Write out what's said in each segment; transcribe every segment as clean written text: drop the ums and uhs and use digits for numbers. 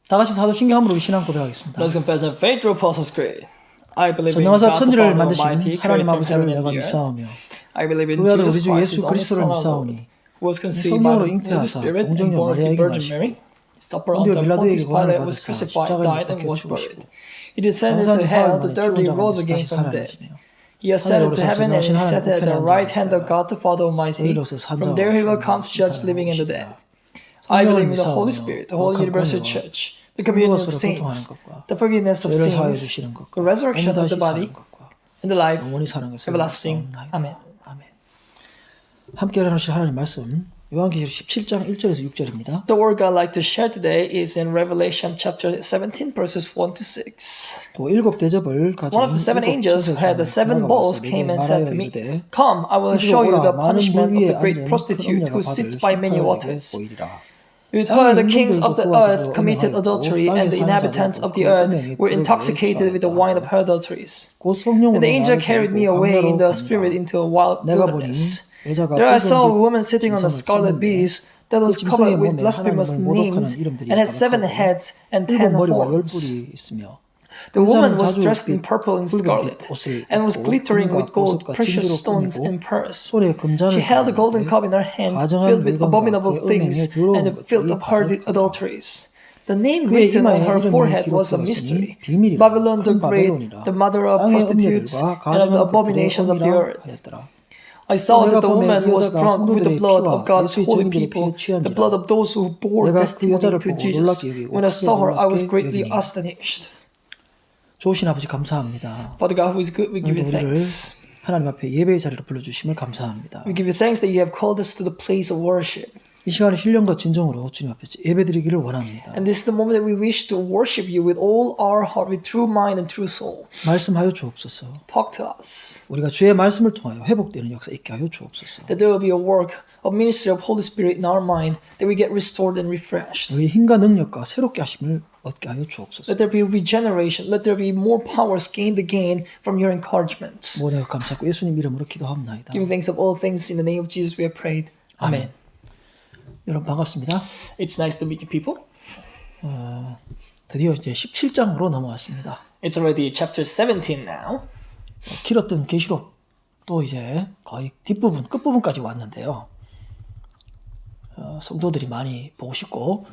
다 같이 사도신경함으로 신앙 고백하겠습니다. Let's confess our faith through Apostles' Creed. I believe in 전능하사 God the 천지를 Father 만드신 Almighty, 하나님 creator of 아버지를 heaven 내가 and the earth. 믿사오며 I believe in 그 아들 Jesus 우리 주 Christ, 예수 His only 그리스도를 Son, our Lord, 믿사오니 who was conceived by 성령으로 the Holy 잉태하사 Spirit and 동정녀 born of the 마리아에게 Virgin 나시고 Mary, suffered 본디오 under 빌라도에게 Pontius 고난을 Pilate, was 받으사 crucified, 십자가에 died, and 못 was 박혀 buried. 죽으시고 He descended 장사한 to 지 hell. 사흘 The 만에 third day 죽은 rose 자가 again 다시 from dead. 살아나시며 He ascended to 하늘에 heaven and 오르사 is set at the 우편에 right hand of 앉으시다가 God the Father Almighty. 저희로서 From 산자와 there he will come to 심판하러 judge living and the dead. 오시리라. I 성령을 believe in the Holy 믿사오며 Spirit, the Holy 거룩한 Universal 공예와 Church, the communion of 서로 교통하는 saints, 것과 the forgiveness of 죄를 사하여 sins, 주시는 것과 the resurrection of 다시 the body, 사는 것과 and the life 영원히 사는 것을 everlasting. 믿사옵나이다. Amen. 아멘. 함께 나누실 하나님 말씀 요한계시록 17장 1절에서 6절입니다. The word God like to share today is in Revelation chapter 17 verses 1 to 6. 또 일곱 대접을 가진 One of the seven 일곱 angels who had the seven bowls came and said to me, 이르되 Come, I will 이리로 show you 오라. the 많은 물 punishment of 위에 the great 앉은 큰 prostitute 음녀가 who 받을 sits by many 심판에게 waters. 보이리라. With her, the 땅의 kings of 임금들도 the 그와 earth 더불어 committed 음행하였고 adultery, and the 땅에 사는 inhabitants 자들도 of the 그 earth 음행에 were 그릇을 intoxicated with the wine of 취하였다. her adulteries. 곧 성령으로 And the angel 나를 carried me 데리고 away in 광야로 the spirit 가니라. into a wild 내가 보니 wilderness. 여자가 There I saw a 붉은빛 woman sitting on a 짐승을 scarlet 탔는데 beast that 그 was covered 짐승의 with 몸에 blasphemous 하나님을 모독하는 names 이름들이 and had 7 가득하고 heads and 10 일곱 머리와 열 horns. 뿔이 있으며 The 그 woman 여자는 was 자주 dressed in 빛 purple and 붉은빛 scarlet 옷을 and was 입고 glittering 금과 with gold, 보석과 precious 진주로 stones, 꾸미고 and pearls. 손에 금잔을 She held a golden 가졌는데 cup in her hand 가정한 filled with 물건과 abominable 그의 음행에 things 더러운 and the filth 것들이 of her 가득하더라. adulteries. The name 그의 written on 이마에 her 이름이 forehead was a 기록되었으니 mystery. 비밀이라 Babylon the 큰 Great, 바벨론이라 the mother of 땅의 prostitutes 음녀들과 and of the 가정한 것들의 abominations of the 어미라 earth. 하였더라. I saw 내가 that the 보매 woman 이 was 여자가 drunk with the 성도들의 blood 피와 of God's 예수의 holy 증인들의 people, 피에 the 취한지라. blood of those who bore 내가 그 testimony 여자를 to 보고 Jesus. 놀랍게 여기고 When I 크게 saw her, I was 놀랍게 greatly 여기니. astonished. 좋으신 아버지 감사합니다. Father God, who is good, we give you 오늘도 우리를 thanks. 하나님 앞에 예배의 자리로 불러주심을 감사합니다. We give you thanks that you have called us to the place of worship. 이 시간에 신령과 진정으로 주님 앞에 예배드리기를 원합니다. And this is the moment that we wish to worship you with all our heart, with true mind and true soul. 말씀하여 주옵소서. Talk to us. 우리가 주의 말씀을 통하여 회복되는 역사 있게 하여 주옵소서. That there will be a work of ministry of Holy Spirit in our mind, that we get restored and refreshed. 우리의 힘과 능력과 새롭게 하심을 얻게 하여 주옵소서. Let there be regeneration. Let there be more powers gained again from your encouragements. 모든 것 감사하고 예수님 이름으로 기도합나이다. Giving thanks of all things in the name of Jesus we have prayed. Amen. 여러분 반갑습니다. It's nice to meet you people. 드디어 이제 17장으로 넘어왔습니다. It's already chapter 17 now. 길었던 계시록 또 이제 거의 뒷부분, 끝부분까지 왔는데요. 성도들이 많이 보고 싶고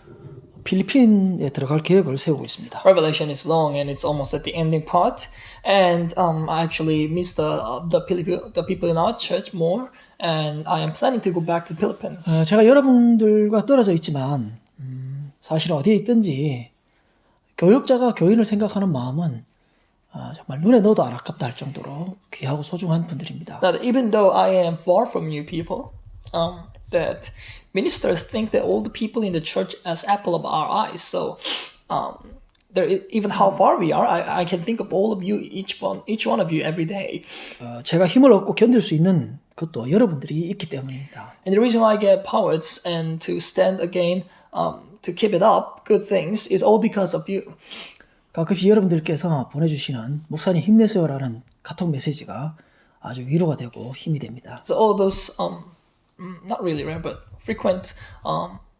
필리핀에 들어갈 계획을 세우고 있습니다. Revelation is long and it's almost at the ending part. And I actually miss the people in our church more. And I am planning to go back to the Philippines. 제가 여러분들과 떨어져 있지만 사실 어디에 있든지 교역자가 교인을 생각하는 마음은 정말 눈에 넣어도 아깝다 할 정도로 귀하고 소중한 분들입니다. That even though I am far from you people, that ministers think that all the people in the church as apple of our eyes. So even how far we are, I can think of all of you, each one of you every day. 제가 힘을 얻고 견딜 수 있는 것도 여러분들이 있기 때문입니다. And the reason why I get powers and to stand again, to keep it up, good things, is all because of you. 가끔씩 여러분들께서 보내주시는 목사님 힘내세요라는 카톡 메시지가 아주 위로가 되고 힘이 됩니다. So all those, not really rare, but frequent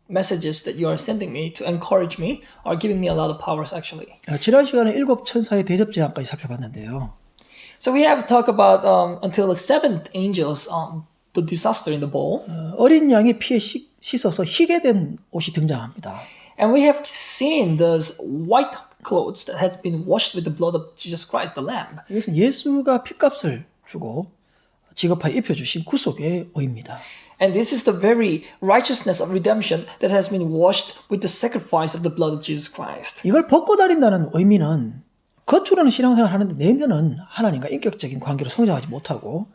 messages that you are sending me to encourage me are giving me a lot of powers actually. 지난 시간에 일곱 천사의 대접 제안까지 살펴봤는데요. So we have talked about until the seventh angels, the disaster in the bowl. 어린 양의 피에 씻어서 희게 된 옷이 등장합니다. And we have seen those white clothes that has been washed with the blood of Jesus Christ, the Lamb. 이것은 예수가 핏값을 주고 지급하여 입혀주신 구속의 의입니다. And this is the very righteousness of redemption that has been washed with the sacrifice of the blood of Jesus Christ. 이걸 벗고 다닌다는 의미는 겉으로는 신앙생활 하는데 내면은 하나님과 인격적인 관계로 성장하지 못하고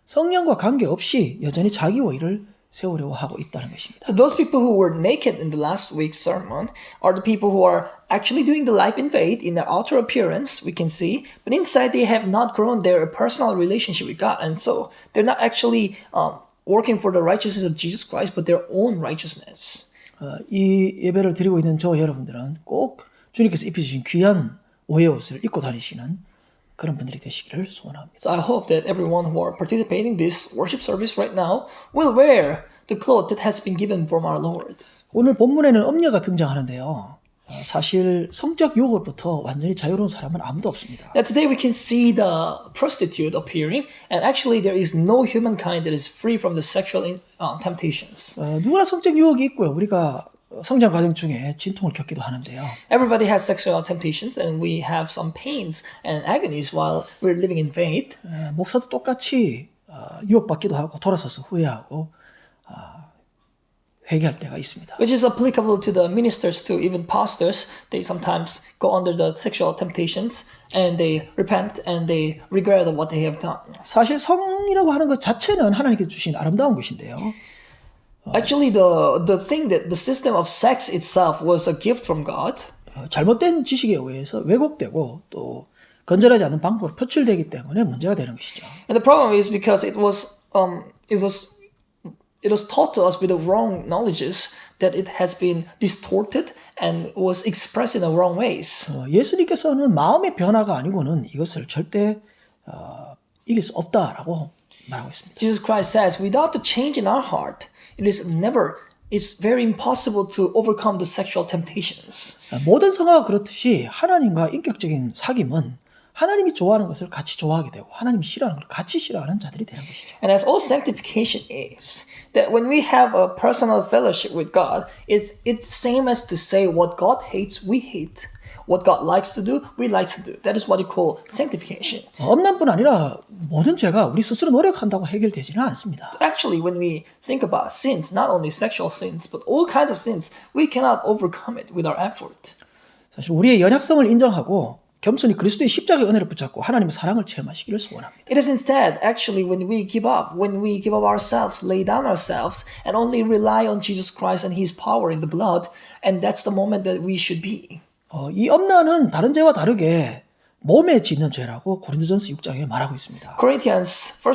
성령과 관계없이 여전히 자기 의를 세우려고 하고 있다는 것입니다. So those people who were naked in the last week's sermon are the people who are actually doing the life in faith in their outer appearance, we can see, but inside they have not grown their personal relationship with God. And so they're not actually working for the righteousness of Jesus Christ, but their own righteousness. 이 예배를 드리고 있는 저 여러분들은 꼭 주님께서 입혀주신 귀한 오해 옷을 입고 다니시는 그런 분들이 되시기를 소원합니다. So I hope that everyone who are participating in this worship service right now will wear the cloth that has been given from our Lord. 오늘 본문에는 음녀가 등장하는데요. 사실 성적 유혹으로부터 완전히 자유로운 사람은 아무도 없습니다. Now today we can see the prostitute appearing, and actually there is no humankind that is free from the sexual temptations. 누구나 성적 유혹이 있고요. 우리가 성장 과정 중에 진통을 겪기도 하는데요. Everybody has sexual temptations, and we have some pains and agonies while we're living in faith. 목사도 똑같이 유혹받기도 하고 돌아서서 후회하고 회개할 때가 있습니다. Which is applicable to the ministers too, even pastors. They sometimes go under the sexual temptations and they repent and they regret of what they have done. 사실 성이라고 하는 것 자체는 하나님께서 주신 아름다운 것인데요. Actually, the thing that the system of sex itself was a gift from God. 잘못된 지식에 의해서 왜곡되고 또 건전하지 않은 방법으로 표출되기 때문에 문제가 되는 것이죠. And the problem is because it was taught to us with the wrong knowledges that it has been distorted and was expressed in the wrong ways. 예수님께서는 마음의 변화가 아니고는 이것을 절대 이길 수 없다라고 말하고 있습니다. Jesus Christ says, without the change in our heart, it's very impossible to overcome the sexual temptations. 모든 성화가 그렇듯이 하나님과 인격적인 사귐은 하나님이 좋아하는 것을 같이 좋아하게 되고 하나님이 싫어하는 걸 같이 싫어하는 자들이 되는 것이죠. And as all sanctification is, that when we have a personal fellowship with God, it's same as to say what God hates, we hate. What God likes to do, we like to do. That is what you call sanctification. 엄난뿐 아니라 모든 죄가 우리 스스로 노력한다고 해결되지는 않습니다. So actually, when we think about sins, not only sexual sins, but all kinds of sins, we cannot overcome it with our effort. 사실 우리의 연약성을 인정하고 겸손히 그리스도의 십자가의 은혜를 붙잡고 하나님의 사랑을 체험하시기를 소원합니다. It is instead, actually, when we give up ourselves, lay down ourselves, and only rely on Jesus Christ and His power in the blood, and that's the moment that we should be. 이 엄난은 다른 죄와 다르게 몸에 짓는 죄라고 고린도전서 6장에 말하고 있습니다. 1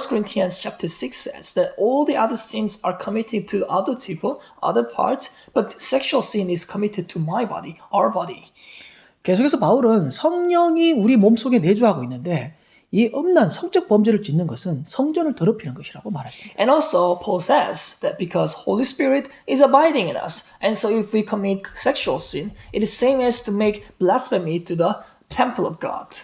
Corinthians chapter 6 says that all the other sins are committed to other people, other parts, but sexual sin is committed to my body, our body. 계속해서 바울은 성령이 우리 몸속에 내주하고 있는데 이 엄난 성적 범죄를 짓는 것은 성전을 더럽히는 것이라고 말했습니다. And also Paul says that because Holy Spirit is abiding in us, and so if we commit sexual sin, it is same as to make blasphemy to the temple of God.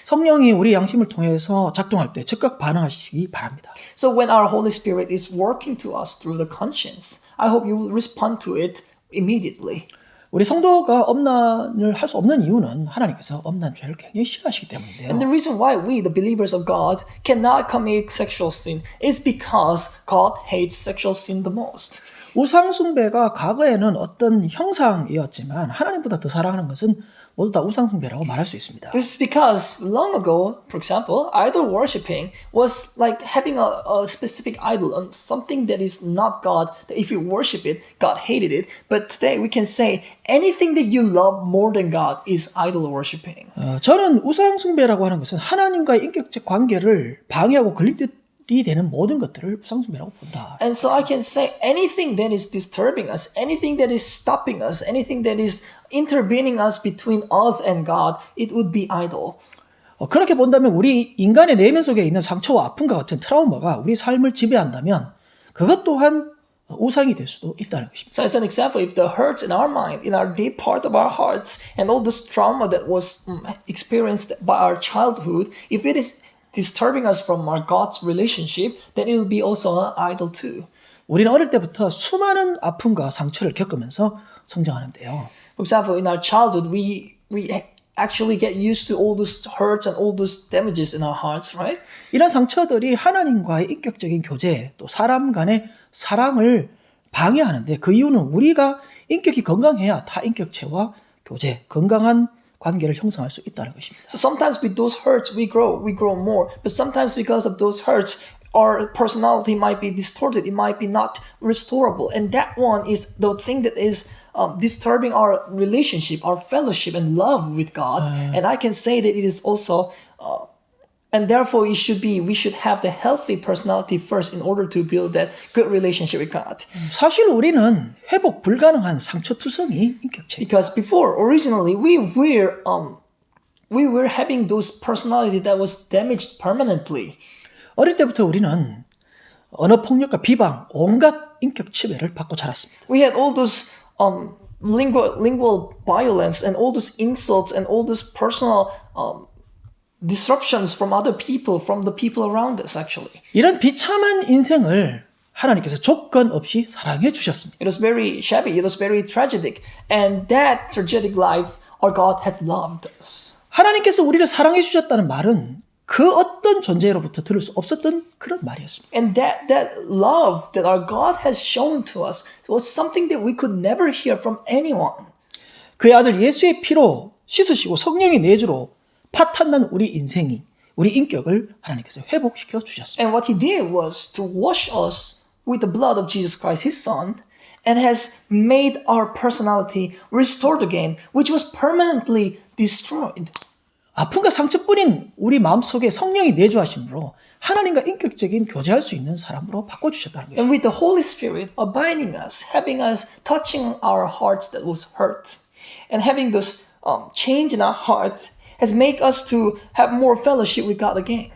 성령이 우리 양심을 통해서 작동할 때 즉각 반응하시기 바랍니다. So when our Holy Spirit is working to us through the conscience, I hope you will respond to it immediately. 우리 성도가 엄난을 할 수 없는 이유는 하나님께서 엄난 죄를 굉장히 싫어하시기 때문인데요. And the reason why we, the believers of God, cannot commit sexual sin is because God hates sexual sin the most. 우상 숭배가 과거에는 어떤 형상이었지만 하나님보다 더 사랑하는 것은 모두 다 우상 숭배라고 말할 수 있습니다. This is because long ago, for example, idol worshipping was like having a specific idol, something that is not God, that if you worship it, God hated it. But today we can say anything that you love more than God is idol worshipping. 저는 우상 숭배라고 하는 것은 하나님과의 인격적 관계를 방해하고 걸림돌이 되는 모든 것들을 우상 숭배라고 본다. And so I can say anything that is disturbing us, anything that is stopping us, anything that is intervening us between us and God, it would be idol. 그렇게 본다면 우리 인간의 내면 속에 있는 상처와 아픔과 같은 트라우마가 우리 삶을 지배한다면 그것 또한 우상이 될 수도 있다는 것입니다. So as an example, if the hurts in our mind, in our deep part of our hearts, and all this trauma that was experienced by our childhood, if it is disturbing us from our God's relationship, then it will be also an idol too. 우리는 어릴 때부터 수많은 아픔과 상처를 겪으면서 성장하는데요. For example, in our childhood, we actually get used to all those hurts and all those damages in our hearts, right? 이런 상처들이 하나님과의 인격적인 교제, 또 사람 간의 사랑을 방해하는데 그 이유는 우리가 인격이 건강해야 타인격체와 교제, 건강한 관계를 형성할 수 있다는 것입니다. So sometimes with those hurts, we grow more. But sometimes because of those hurts, our personality might be distorted. It might be not restorable. And that one is the thing that is disturbing our relationship, our fellowship and love with God. And I can say that it is also, and therefore we should have the healthy personality first in order to build that good relationship with God. 사실 우리는 회복 불가능한 상처투성이 인격체입니다. Because before, originally, we were having those personality that was damaged permanently. 어릴 때부터 우리는 언어 폭력과 비방, 온갖 인격 지배를 받고 자랐습니다. We had all those lingual violence and all those insults and all those personal disruptions from other people, from the people around us, actually. 이런 비참한 인생을 하나님께서 조건 없이 사랑해 주셨습니다. It was very shabby. It was very tragic. And that tragic life, our God has loved us. 하나님께서 우리를 사랑해 주셨다는 말은 그 어떤 존재로부터 들을 수 없었던 그런 말이었습니다. And that love that our God has shown to us was something that we could never hear from anyone. 그의 아들 예수의 피로 씻으시고 성령의 내주로 파탄난 우리 인생이 우리 인격을 하나님께서 회복시켜 주셨습니다. And what he did was to wash us with the blood of Jesus Christ, his son, and has made our personality restored again, which was permanently destroyed. 아픔과 상처뿐인 우리 마음속에 성령이 내주하심으로 하나님과 인격적인 교제할 수 있는 사람으로 바꿔주셨다는 것입니다. And with the Holy Spirit abiding us, having us, touching our hearts that was hurt, and having this change in our heart has made us to have more fellowship with God again.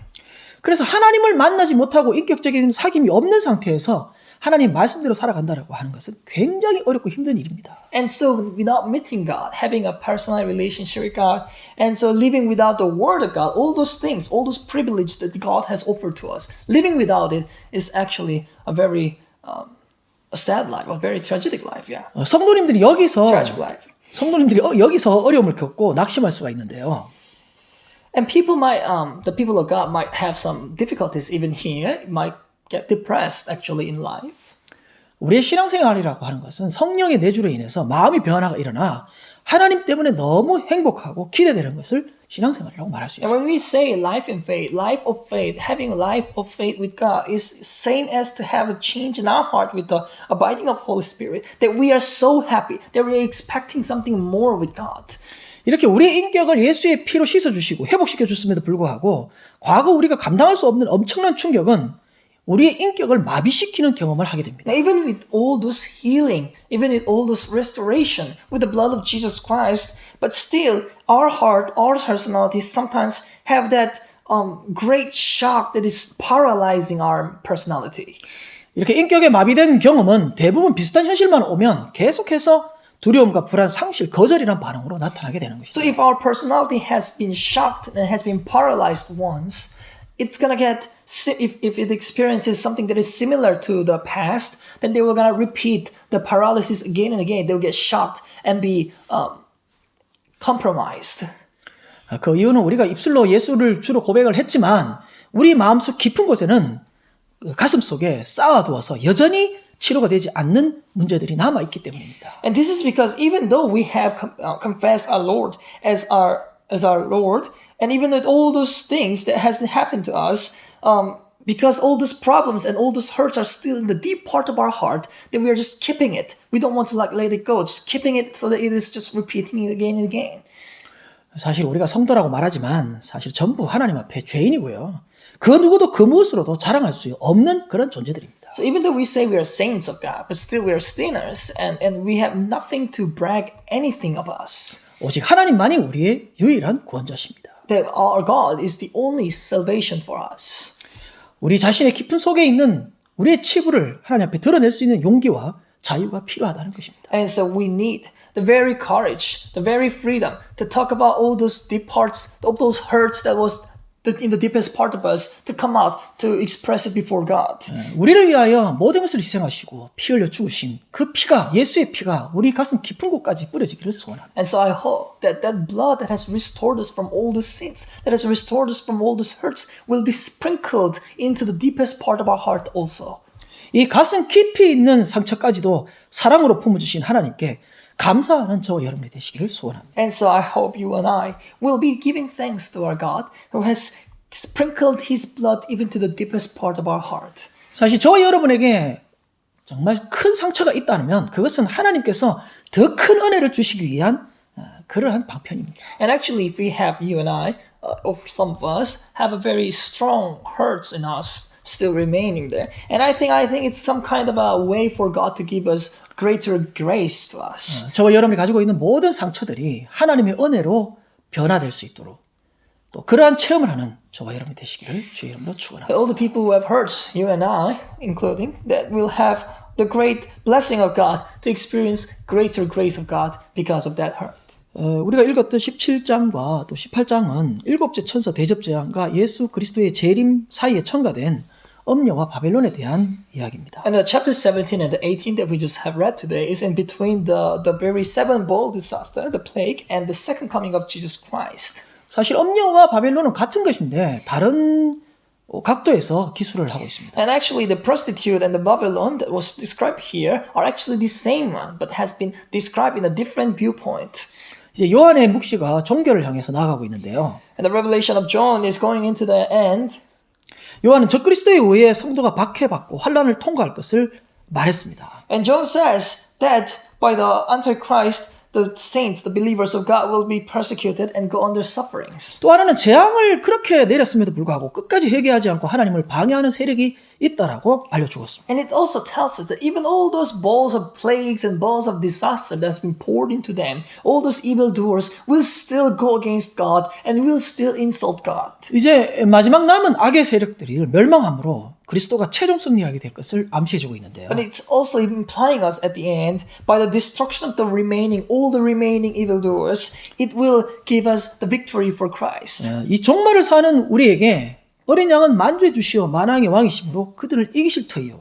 그래서 하나님을 만나지 못하고 인격적인 사귐이 없는 상태에서 하나님 말씀대로 살아간다라고 하는 것은 굉장히 어렵고 힘든 일입니다. And so without meeting God, having a personal relationship with God, and so living without the word of God, all those things, all those privileges that God has offered to us, living without it is actually a very a sad life, a very tragic life, yeah. 성도님들이 Tragic life. 여기서 어려움을 겪고 낙심할 수가 있는데요. And people might, the people of God might have some difficulties even here, might get depressed actually in life. 우리의 신앙생활이라고 하는 것은 성령의 내주로 인해서 마음의 변화가 일어나 하나님 때문에 너무 행복하고 기대되는 것을 신앙생활이라고 말할 수 And 있습니다. when we say life of faith, having a life of faith with God is same as to have a change in our heart with the abiding of Holy Spirit, that we are so happy, that we are expecting something more with God. 이렇게 우리의 인격을 예수의 피로 씻어주시고 회복시켜줬음에도 불구하고 과거 우리가 감당할 수 없는 엄청난 충격은 우리의 인격을 마비시키는 경험을 하게 됩니다. Now, even with all those healing, even with all this restoration, with the blood of Jesus Christ, but still our heart, our personality sometimes have that great shock that is paralyzing our personality. 이렇게 인격에 마비된 경험은 대부분 비슷한 현실만 오면 계속해서 두려움과 불안, 상실, 거절이란 반응으로 나타나게 되는 So 것이죠. if our personality has been shocked and has been paralyzed once, it's gonna get, if it experiences something that is similar to the past, then they will gonna repeat the paralysis again and again. They'll get shocked and be compromised. 그 이유는 우리가 입술로 예수를 주로 고백을 했지만 우리 마음속 깊은 곳에는 가슴 속에 쌓아두어서 여전히 치료가 되지 않는 문제들이 남아있기 때문입니다. And this is because even though we have confessed our Lord as our Lord, and even with all those things that has been happened to us, because all those problems and all those hurts are still in the deep part of our heart, that we are just keeping it. We don't want to let it go, just keeping it so that it is just repeating it again and again. 사실 우리가 성도라고 말하지만 사실 전부 하나님 앞에 죄인이고요. 그 누구도 그 무엇으로도 자랑할 수 없는 그런 존재들입니다. So even though we say we are saints of God, but still we are sinners, and we have nothing to brag anything of us. 오직 하나님만이 우리의 유일한 구원자십니다. That our God is the only salvation for us. 우리 자신의 깊은 속에 있는 우리의 치부를 하나님 앞에 드러낼 수 있는 용기와 자유가 필요하다는 것입니다. And so we need the very courage, the very freedom to talk about all those deep parts, all those hurts that was in the deepest part of us, to come out, to express it before God. 우리를 위하여 모든 것을 희생하시고 피 흘려 죽으신 그 피가, 예수의 피가 우리 가슴 깊은 곳까지 뿌려지기를 소원합니다. And so I hope that that blood that has restored us from all the sins, that has restored us from all these hurts, will be sprinkled into the deepest part of our heart also. 이 가슴 깊이 있는 상처까지도 사랑으로 품어주신 하나님께 감사하는 저와 여러분이 되시기를 소원합니다. And so I hope you and I will be giving thanks to our God who has sprinkled His blood even to the deepest part of our heart. 사실 저와 여러분에게 정말 큰 상처가 있다면 그것은 하나님께서 더 큰 은혜를 주시기 위한 그러한 방편입니다. And actually, if we have, you and I, or some of us, have a very strong hurts in us still remaining there. And I think it's some kind of a way for God to give us greater grace to us. 저와 여러분이 가지고 있는 모든 상처들이 하나님의 은혜로 변화될 수 있도록 또 그러한 체험을 하는 저와 여러분이 되시기를 주의 이름으로 축원합니다. All the people who have hurt, you and I, including, that will have the great blessing of God to experience greater grace of God because of that hurt. 우리가 읽었던 17장과 또 18장은 일곱째 천사 대접재앙과 예수 그리스도의 재림 사이에 첨가된 엄녀와 바벨론에 대한 이야기입니다. And the chapter 17 and the 18 that we just have read today is in between the very seven-bowl disaster, the plague, and the second coming of Jesus Christ. 사실 엄녀와 바벨론은 같은 것인데 다른 각도에서 기술을 하고 있습니다. And actually, the prostitute and the Babylon that was described here are actually the same one, but has been described in a different viewpoint. 이제 요한의 묵시가 종교를 향해서 나아가고 있는데요. And the revelation of John is going into the end. 요한은 적그리스도에 의해 성도가 박해받고 환란을 통과할 것을 말했습니다. And John says that by the Antichrist, the saints, the believers of God will be persecuted and go under sufferings. 또 하나는 재앙을 그렇게 내렸음에도 불구하고 끝까지 회개하지 않고 하나님을 방해하는 세력이 있다라고 알려주었습니다. And it also tells us that even all those bowls of plagues and bowls of disaster that's been poured into them, all those evildoers will still go against God and will still insult God. 이제 마지막 남은 악의 세력들이 멸망함으로 그리스도가 최종 승리하게 될 것을 암시해주고 있는데요. But it's also implying us at the end, by the destruction of all the remaining evildoers, it will give us the victory for Christ. 이 종말을 사는 우리에게 어린 양은 만주의 주시오 만왕의 왕이심으로 그들을 이기실 터이요.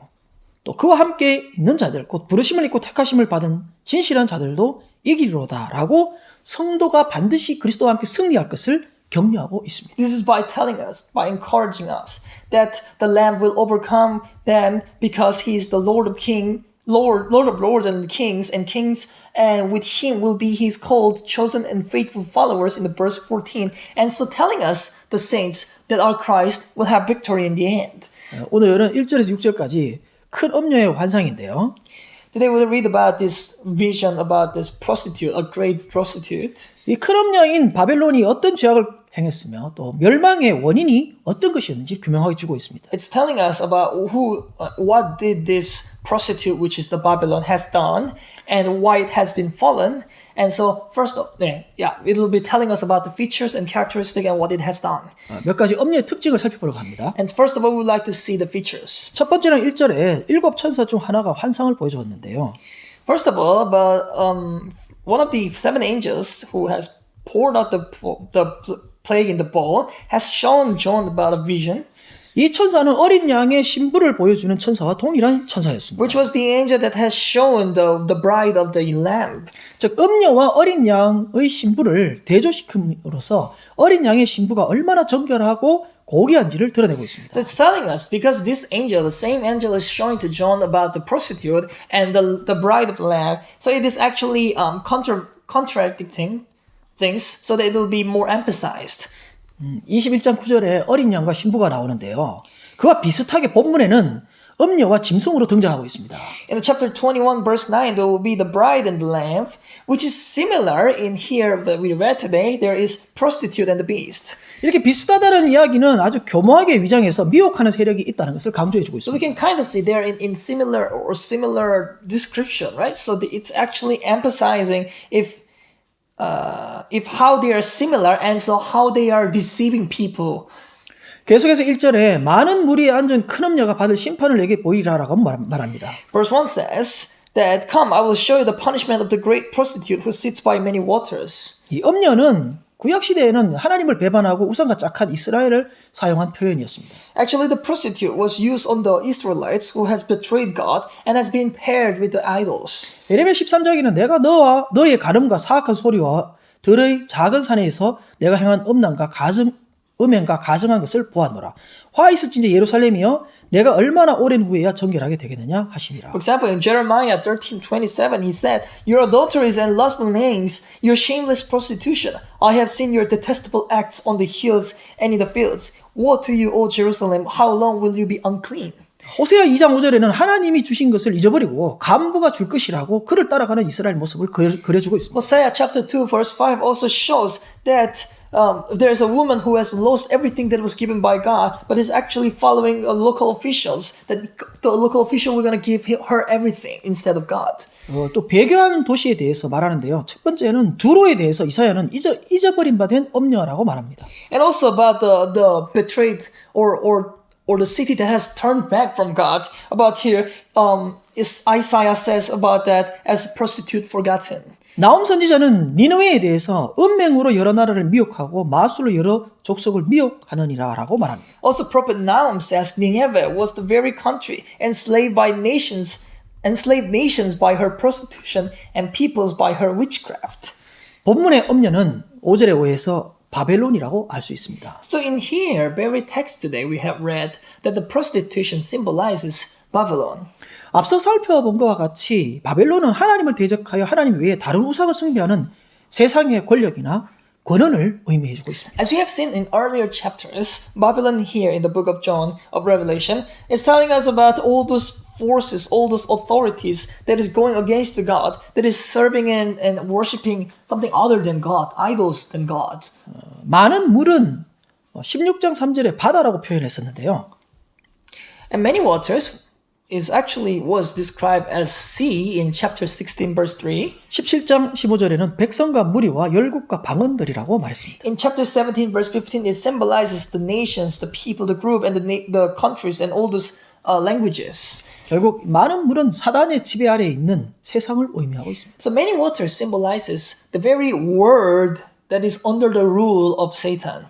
또 그와 함께 있는 자들, 곧 부르심을 입고 택하심을 받은 진실한 자들도 이기리로다라고 성도가 반드시 그리스도와 함께 승리할 것을 격려하고 있습니다. This is by telling us, by encouraging us, that the Lamb will overcome them because He is the Lord of Lords and kings, and with Him will be His called, chosen, and faithful followers in the verse 14, and so telling us, the saints, that our Christ will have victory in the end. 오늘은 1절에서 6절까지 큰 엄녀의 환상인데요. Today we'll read about this vision about this prostitute, a great prostitute. 이 큰 엄녀인 바벨론이 어떤 죄악을 행했으며 또 멸망의 원인이 어떤 것이었는지 규명하게 주고 있습니다. It's telling us about what did this prostitute, which is the Babylon, has done, and why it has been fallen. And so first, it will be telling us about the features and characteristics and what it has done. 몇 가지 엄녀의 특징을 살펴보려고 합니다. And first of all, we would like to see the features. 첫 번째는 1절에 일곱 천사 중 하나가 환상을 보여주었는데요. First of all, about one of the seven angels who has poured out the plague in the bowl has shown John about a vision. 이 천사는 어린 양의 신부를 보여주는 천사와 동일한 천사였습니다. Which was the angel that has shown the bride of the lamb. 즉 엄녀와 어린 양의 신부를 대조시킴으로써 어린 양의 신부가 얼마나 정결하고 고귀한지를 드러내고 있습니다. So it's telling us, because this angel, the same angel, is showing to John about the prostitute and the bride of the lamb. So it is actually contradicting things, so that it will be more emphasized. 21장 9절에 어린 양과 신부가 나오는데요. 그와 비슷하게 본문에는 엄녀와 짐승으로 등장하고 있습니다. In the chapter 21, verse 9, there will be the bride and the lamb, which is similar in here that we read today. There is prostitute and the beast. 이렇게 비슷하다는 이야기는 아주 교묘하게 위장해서 미혹하는 세력이 있다는 것을 강조해주고 So we 있습니다. can kind of see there in similar description, right? So it's actually emphasizing if how they are similar and so how they are deceiving people. 계속해서 1절에 많은 무리에 앉은 큰 엄녀가 받을 심판을 내게 보이라라고 말합니다. Verse 1 says that, "Come, I will show you the punishment of the great prostitute who sits by many waters." 이 엄녀는 구약 시대에는 하나님을 배반하고 우상과 짝한 이스라엘을 사용한 표현이었습니다. Actually, the prostitute was used on the Israelites who has betrayed God and has been paired with the idols. 예레미야 13장에는 내가 너와 너의 가늠과 사악한 소리와 들의 작은 산에서 내가 행한 음행과 가증한 것을 보았노라. 화 있을진지 예루살렘이여 내가 얼마나 오랜 후에야 정결하게 되겠느냐 하시니라. For example, in Jeremiah 13:27, he said, "Your adulteries and lustful names, your shameless prostitution. I have seen your detestable acts on the hills and in the fields. Woe to you, O Jerusalem! How long will you be unclean?" 호세아 2장 5절에는 하나님이 주신 것을 잊어버리고 간부가 줄 것이라고 그를 따라가는 이스라엘 모습을 그려주고 있습니다. Hosea chapter 2 verse 5 also shows that there's a woman who has lost everything that was given by God, but is actually following local officials. That the local official were going to give her everything instead of God. 또 배교한 도시에 대해서 말하는데요. 첫 번째는 두로에 대해서 이사야는 잊어버린 바 된 엄녀라고 말합니다. And also about the betrayed or the city that has turned back from God. About here, Isaiah says about that as a prostitute forgotten. 나홈 선지자는 니느웨에 대해서 은맹으로 여러 나라를 미혹하고 마술로 여러 족속을 미혹하느니라라고 말합니다. Also, prophet Nahum says Nineveh was the very country enslaved nations by her prostitution and peoples by her witchcraft. 본문의 음녀는 5절에 의해서 바벨론이라고 알 수 있습니다. So in here, very text today, we have read that the prostitution symbolizes Babylon. 앞서 살펴본 것과 같이 바벨론은 하나님을 대적하여 하나님 외에 다른 우상을 숭배하는 세상의 권력이나 권한을 의미해주고 있습니다. As we have seen in earlier chapters, Babylon here in the book of John of Revelation is telling us about all those forces, all those authorities that is going against the God, that is serving and worshiping something other than God, idols than God. 많은 물은 16장 3절에 바다라고 표현했었는데요. And many waters was described as sea in chapter 16 verse 3. 17장 15절에는 백성과 무리와 열국과 방언들이라고 말했습니다. In chapter 17 verse 15 it symbolizes the nations, the people, the group and the countries and all those languages. 결국 많은 물은 사단의 지배 아래에 있는 세상을 의미하고 있습니다. So many waters symbolizes the very world that is under the rule of Satan.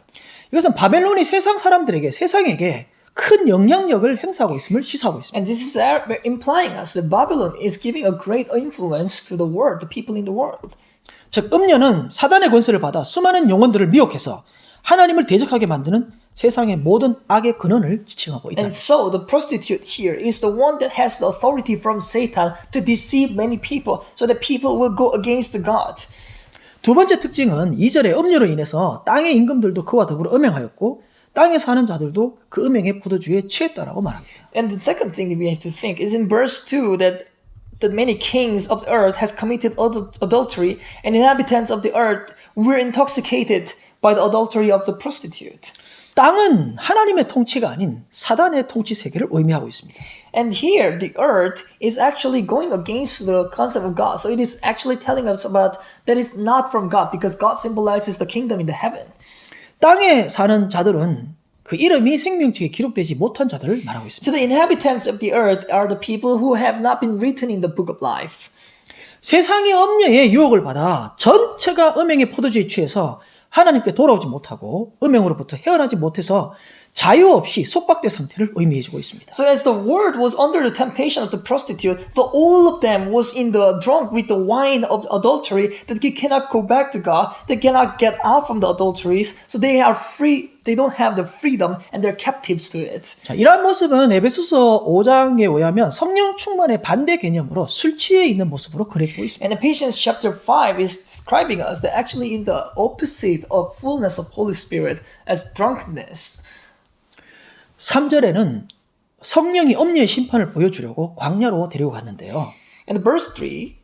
이것은 바벨론이 세상에게 큰 영향력을 행사하고 있음을 시사하고 있습니다. And this is implying us that Babylon is giving a great influence to the world, the people in the world. 즉 음녀는 사단의 권세를 받아 수많은 영혼들을 미혹해서 하나님을 대적하게 만드는 세상의 모든 악의 근원을 지칭하고 있다. And so the prostitute here is the one that has the authority from Satan to deceive many people so that people will go against God. 두 번째 특징은 2절의 음녀로 인해서 땅의 임금들도 그와 더불어 음행하였고 땅에 사는 자들도 그 음행의 포도주에 취했다라고 말합니다. And the second thing that we have to think is in verse 2 that many kings of the earth has committed adultery and inhabitants of the earth were intoxicated by the adultery of the prostitute. 땅은 하나님의 통치가 아닌 사단의 통치 세계를 의미하고 있습니다. And here the earth is actually going against the concept of God. So it is actually telling us about that is not from God because God symbolizes the kingdom in the heaven. 땅에 사는 자들은 그 이름이 생명책에 기록되지 못한 자들을 말하고 있습니다. So the inhabitants of the earth are the people who have not been written in the book of life. 세상의 음녀의 유혹을 받아 전체가 음행의 포도주에 취해서 하나님께 돌아오지 못하고 음행으로부터 헤어나지 못해서 자유 없이 속박된 상태를 의미해주고 있습니다. So as the world was under the temptation of the prostitute, all of them was in the drunk with the wine of adultery that they cannot go back to God, they cannot get out from the adulteries, so they are free, they don't have the freedom and they're captives to it. 자, 이러한 모습은 에베소서 5장에 의하면 성령 충만의 반대 개념으로 술 취해 있는 모습으로 그려지고 있습니다. And Ephesians chapter 5 is describing us that actually in the opposite of fullness of Holy Spirit as drunkenness. 3절에는 성령이 음녀의 심판을 보여주려고 광야로 데리고 갔는데요. And verse 3,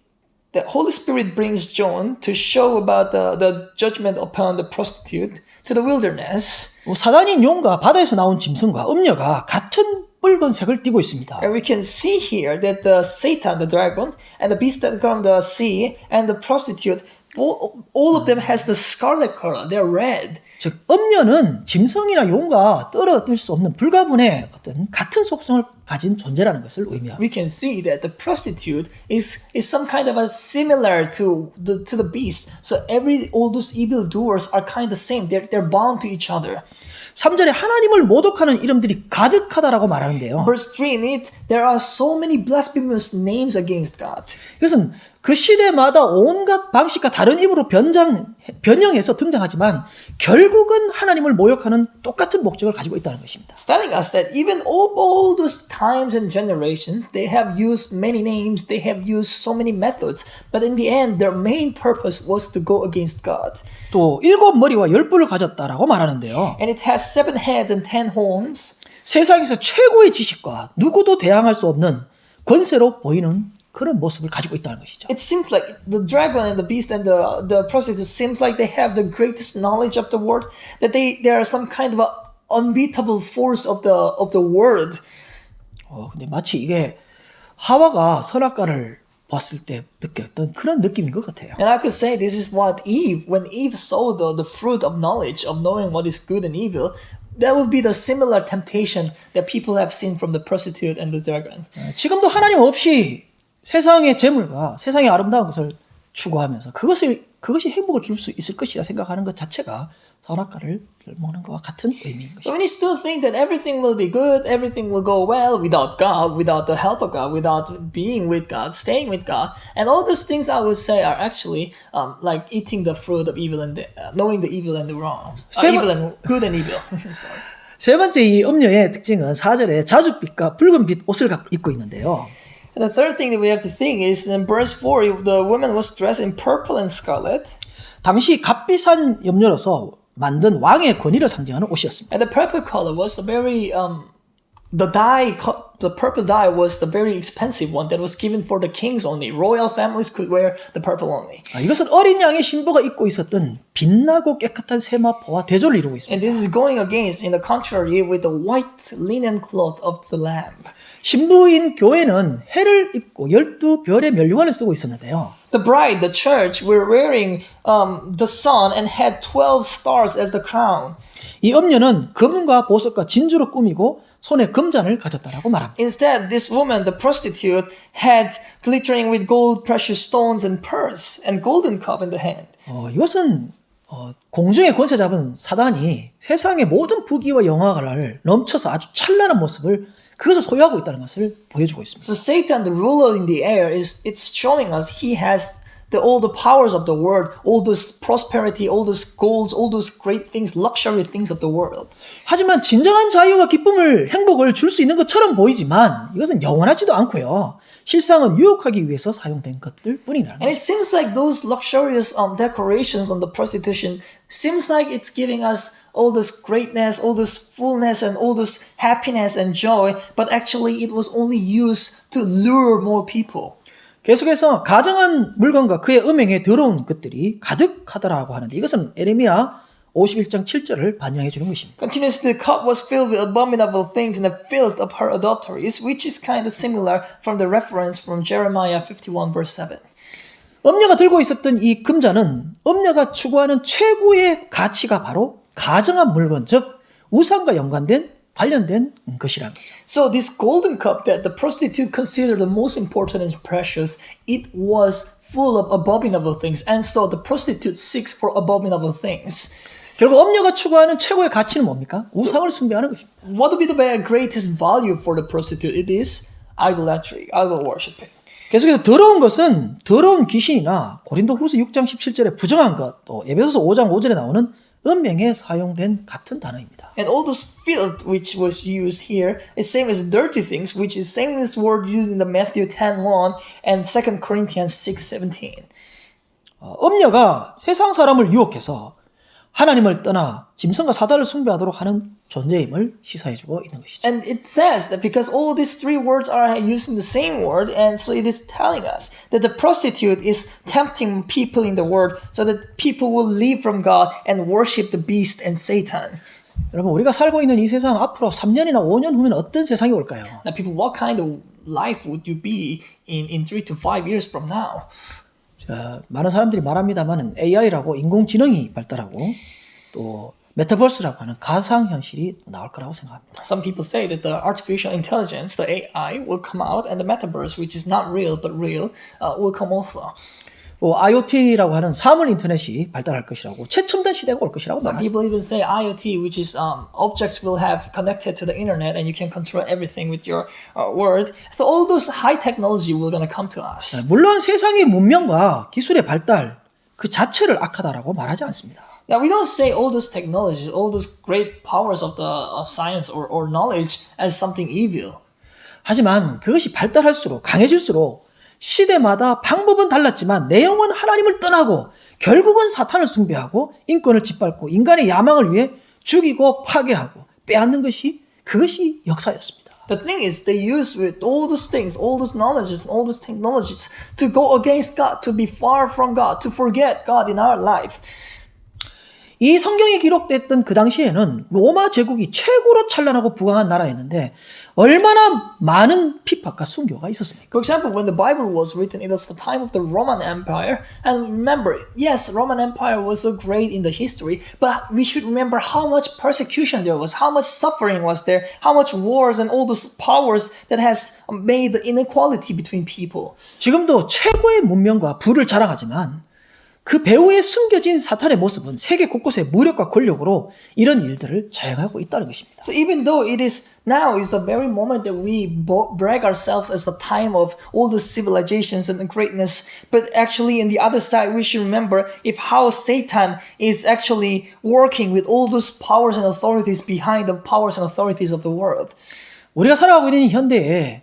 the Holy Spirit brings John to show about the judgment upon the prostitute to the wilderness. 사단인 용과 바다에서 나온 짐승과 음녀가 같은 붉은색을 띠고 있습니다. And we can see here that the Satan, the dragon, and the beast that come from the sea, and the prostitute, all of them has the scarlet color. They're red. 즉 음녀는 짐승이나 용과 떨어질 수 없는 불가분의 어떤 같은 속성을 가진 존재라는 것을 의미합니다. We can see that the prostitute is some kind of a similar to the beast. So all those evil doers are kind of same. They're bound to each other. 3절에 하나님을 모독하는 이름들이 가득하다라고 말하는데요. Verse 3 in it, there are so many blasphemous names against God. 이것은 그 시대마다 온갖 방식과 다른 이름으로 변형해서 등장하지만 결국은 하나님을 모욕하는 똑같은 목적을 가지고 있다는 것입니다. It's telling us that even all those times and generations, they have used many names, they have used so many methods, but in the end, their main purpose was to go against God. 또 7머리와 10뿔을 가졌다라고 말하는데요. And it has 7 heads and 10 horns. 세상에서 최고의 지식과 누구도 대항할 수 없는 권세로 보이는 그런 모습을 가지고 있다는 것이죠. It seems like the dragon and the beast and the prostitute seems like they have the greatest knowledge of the world, that they are some kind of a unbeatable force of the world. 근데 마치 이게 하와가 선악과를 봤을 때 느꼈던 그런 느낌인 것 같아요. And I could say this is what when Eve saw the fruit of knowledge of knowing what is good and evil, That would be the similar temptation that people have seen from the prostitute and the dragon. 지금도 하나님 없이 세상의 재물과 세상의 아름다운 것을 추구하면서 그것이 행복을 줄 수 있을 것이라 생각하는 것 자체가 선악과를 먹는 것과 같은 의미인 But 것입니다. when you still think that everything will be good, everything will go well without God, without the help of God, without being with God, staying with God, and all those things I would say are actually like eating the fruit of evil and knowing the evil and the wrong, evil and good and evil. Sorry. 세 번째 이 음녀의 특징은 4절에 자줏빛과 붉은빛 옷을 입고 있는데요. And the third thing that we have to think is in verse 4, the woman was dressed in purple and scarlet. 당시 값비싼 염료로서 만든 왕의 권위를 상징하는 옷이었습니다. And the purple color was the very the purple dye was the very expensive one that was given for the kings only. Royal families could wear the purple only. 이것은 어린 양의 신부가 입고 있었던 빛나고 깨끗한 세마포와 대조를 이루고 있습니다. And this is going against in the contrary with the white linen cloth of the lamb. 신부인 교회는 해를 입고 12별의 면류관을 쓰고 있었는데요. The bride, the church, were wearing the sun and had 12 stars as the crown. 이 음녀는 금과 보석과 진주로 꾸미고 손에 금잔을 가졌다라고 말합니다. Instead, this woman, the prostitute, had glittering with gold, precious stones, and pearls, and golden cup in the hand. 이것은 공중의 권세 잡은 사단이 세상의 모든 부귀와 영화를 넘쳐서 아주 찬란한 모습을 그것을 소유하고 있다는 것을 보여주고 있습니다. So Satan, the ruler in the air, it's showing us he has all the powers of the world, all this prosperity, all those golds, all those great things, luxury things of the world. 하지만 진정한 자유와 기쁨을 행복을 줄 수 있는 것처럼 보이지만 이것은 영원하지도 않고요. 실상은 유혹하기 위해서 사용된 것들 뿐이라는 And 거예요. it seems like those luxurious decorations on the prostitution seems like it's giving us all this greatness, all this fullness, and all this happiness and joy, but actually it was only used to lure more people. 계속해서 가정한 물건과 그의 음행에 더러운 것들이 가득하더라고 하는데 이것은 에레미야 51장 7절을 반영해 주는 것입니다. Continuously, the cup was filled with abominable things and the filth of her adulteries, which is kind of similar from the reference from Jeremiah 51 verse 7. 음녀가 들고 있었던 이 금잔은 음녀가 추구하는 최고의 가치가 바로 가정한 물건, 즉 우상과 관련된 것이랍니다. So this golden cup that the prostitute considered the most important and precious, it was full of abominable things, and so the prostitute seeks for abominable things. 결국 음녀가 추구하는 최고의 가치는 뭡니까? 우상을 숭배하는 것입니다. What would be the greatest value for the prostitute? It is idolatry, idol worshiping. 계속해서 더러운 것은 더러운 귀신이나 고린도후서 6장 17절에 부정한 것, 또 에베소서 5장 5절에 나오는 음행에 사용된 같은 단어입니다. And all this filth which was used here is same as dirty things, which is same as word used in the Matthew 10:1 and 2 Corinthians 6:17. 음녀가 세상 사람을 유혹해서 하나님을 떠나 짐승과 사단을 숭배하도록 하는 존재임을 시사해주고 있는 것이죠. And it says that because all these three words are used in the same word, and so it is telling us that the prostitute is tempting people in the world so that people will leave from God and worship the beast and Satan. 여러분 우리가 살고 있는 이 세상 앞으로 3년이나 5년 후면 어떤 세상이 올까요? Now, people, what kind of life would you be in 3 to 5 years from now? 많은 사람들이 말합니다만 AI라고 인공지능이 발달하고 또 메타버스라고 하는 가상현실이 나올 거라고 생각합니다. Some people say that the artificial intelligence, the AI, will come out, and the metaverse, which is not real but real, will come also. IoT라고 하는 사물 인터넷이 발달할 것이라고 최첨단 시대가 올 것이라고 Some 말합니다. people even say IoT, which is objects will have connected to the internet, and you can control everything with your word. So all those high technology will gonna come to us. 물론 세상의 문명과 기술의 발달 그 자체를 악하다라고 말하지 않습니다. Now we don't say all those technologies, all those great powers of the science or knowledge as something evil. 하지만 그것이 발달할수록 강해질수록 시대마다 방법은 달랐지만 내용은 하나님을 떠나고 결국은 사탄을 숭배하고 인권을 짓밟고 인간의 야망을 위해 죽이고 파괴하고 빼앗는 그것이 역사였습니다. The thing is, they use with all those things, all those knowledges, all those technologies to go against God, to be far from God, to forget God in our life. 이 성경에 기록됐던 그 당시에는 로마 제국이 최고로 찬란하고 부강한 나라였는데 얼마나 많은 핍박과 순교가 있었습니까? For example, when the Bible was written, it was the time of the Roman Empire. And remember, yes, Roman Empire was so great in the history, but we should remember how much persecution there was, how much suffering was there, how much wars and all those powers that has made the inequality between people. 지금도 최고의 문명과 부를 자랑하지만 그 배후에 숨겨진 사탄의 모습은 세계 곳곳의 무력과 권력으로 이런 일들을 자행하고 있다는 것입니다. So even though it is now is the very moment that we brag ourselves as the time of all the civilizations and the greatness, but actually in the other side we should remember if how Satan is actually working with all those powers and authorities behind the powers and authorities of the world. 우리가 살아가고 있는 이 현대에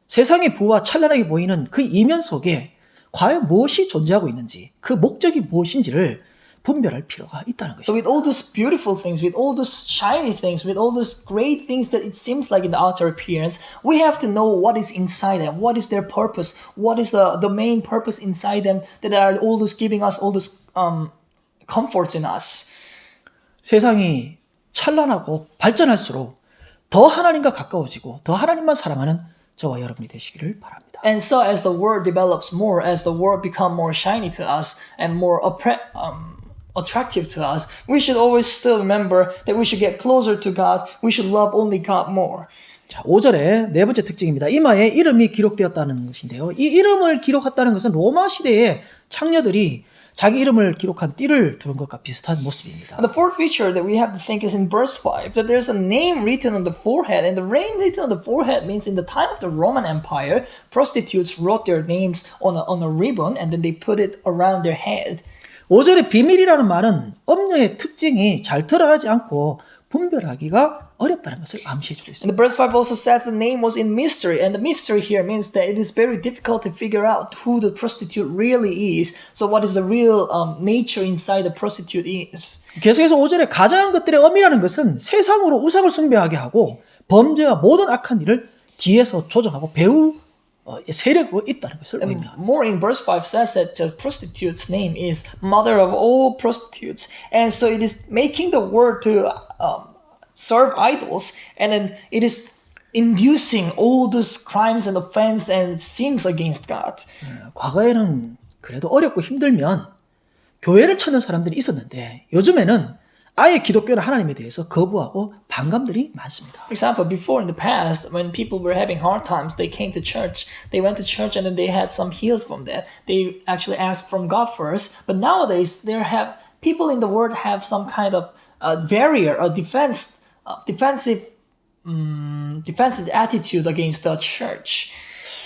세상의 부와 찬란하게 보이는 그 이면 속에 과연 무엇이 존재하고 있는지, 그 목적이 무엇인지를 분별할 필요가 있다는 So 것입니다. with all those beautiful things, with all those shiny things, with all those great things that it seems like in the outer appearance, we have to know what is inside them, what is their purpose, what is the main purpose inside them that are all those giving us all those comforts in us. 세상이 찬란하고 발전할수록 더 하나님과 가까워지고 더 하나님만 사랑하는 저와 여러분이 되시기를 바랍니다. And so as the world develops more, as the world become more shiny to us and more attractive to us, we should always still remember that we should get closer to God. We should love only God more. 자, 5절의 네 번째 특징입니다. 이마에 이름이 기록되었다는 것인데요. 이 이름을 기록했다는 것은 로마 시대의 창녀들이 자기 이름을 기록한 띠를 두른 것과 비슷한 모습입니다. And the fourth feature that we have to think is in verse 5, that there's a name written on the forehead, and the name written on the forehead means in the time of the Roman Empire, prostitutes wrote their names on a ribbon and then they put it around their head. 5절의 비밀이라는 말은 엄녀의 특징이 잘 드러나지 않고 분별하기가 어렵다는 것을 암시해주고 있습니다. And the verse 5 also says the name was in mystery, and the mystery here means that it is very difficult to figure out who the prostitute really is. So what is the real nature inside the prostitute is. 계속해서 5절에 가장한 것들의 엄이라는 것은 세상으로 우상을 숭배하게 하고 범죄와 모든 악한 일을 뒤에서 조정하고 배후 세력으로 있다는 것을 의미합니다. More in verse 5 says that the prostitute's name is mother of all prostitutes. And so it is making the word to serve idols, and then it is inducing all those crimes and offense and sins against God. 과거에는 그래도 어렵고 힘들면 교회를 찾는 사람들이 있었는데 요즘에는 아예 기독교나 하나님에 대해서 거부하고 반감들이 많습니다. For example, before in the past, when people were having hard times, they came to church. They went to church and then they had some heals from that. They actually asked from God first. But nowadays, people in the world have some kind of barrier, a defensive attitude against the church.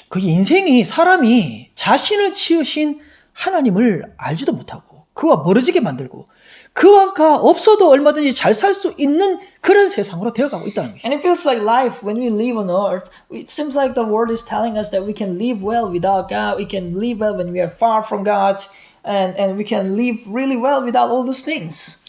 그 인생이 사람이 자신을 지으신 하나님을 알지도 못하고 그와 멀어지게 만들고 그가 없어도 얼마든지 잘 살 수 있는 그런 세상으로 되어가고 있다는 것이죠. And it feels like life when we live on earth, it seems like the world is telling us that we can live well without God, we can live well when we are far from God, and we can live really well without all those things.